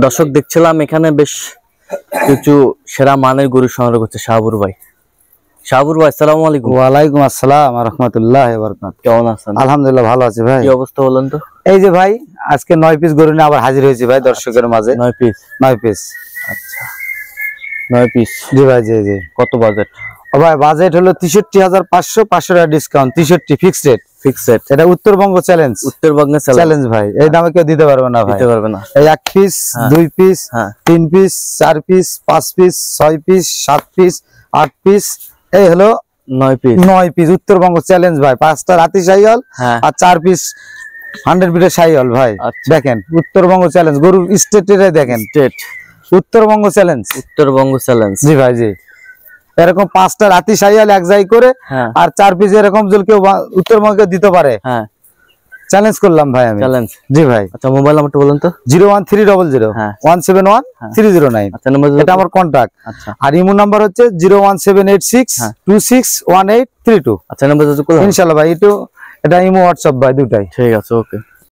দর্শক দেখছিলাম এখানে বেশ কিছু সেরা মানের গরু সংগ্রহ করছে শাহাবুর ভাই। শাহাবুর ভাই আসসালামু আলাইকুম। ওয়ালাইকুম আসসালাম ওয়া রাহমাতুল্লাহি ওয়া বারাকাতুহু। কেমন আছেন? আলহামদুলিল্লাহ ভালো আছি ভাই। কি অবস্থা বলেন তো? এই যে ভাই আজকে 9 পিস গরু নিয়ে আবার হাজির হয়েছি ভাই দর্শকের মাঝে। 9 পিস। আচ্ছা 9 পিস। জি ভাই জি জি। কত বাজেট? ও ভাই বাজেট হলো 63500, 500 টাকা ডিসকাউন্ট, 63 ফিক্সড রেট। এটা উত্তরবঙ্গ চ্যালেঞ্জ। উত্তরবঙ্গে চ্যালেঞ্জ ভাই, এই দামে কেউ দিতে পারবে না ভাই। দিতে পারবে না। এই 1 piece, 2 piece, 3 piece, 4 piece, 5 piece, 6 piece, 7 piece, 8 piece, এই হলো 9 পিস উত্তরবঙ্গ চ্যালেঞ্জ ভাই। 5টা রাতি শাইওয়াল আর 4 পিস 100 পিসের শাইওয়াল ভাই। দেখেন উত্তরবঙ্গ চ্যালেঞ্জ গরুর স্টেটে দেখেন, state Uttarbanga challenge. Uttarbanga challenge জি ভাই জি। এরকম 5টা রাতি শাইওয়াল এক জায়গায় করে আর 4 পিস এরকম যদি কেউ উত্তরবঙ্গে দিতে পারে, চ্যালেঞ্জ করলাম ভাই আমি। চ্যালেঞ্জ জি ভাই। আচ্ছা মোবাইল নাম্বারটা বলুন তো। 01300 171 309। আচ্ছা নাম্বার, এটা আমার কন্টাক্ট। আচ্ছা আর ইমো নাম্বার হচ্ছে 01786 261832। আচ্ছা নাম্বার ইনশাআল্লাহ ভাই, এটা ইমো হোয়াটসঅ্যাপ ভাই দুটাই। ঠিক আছে ওকে।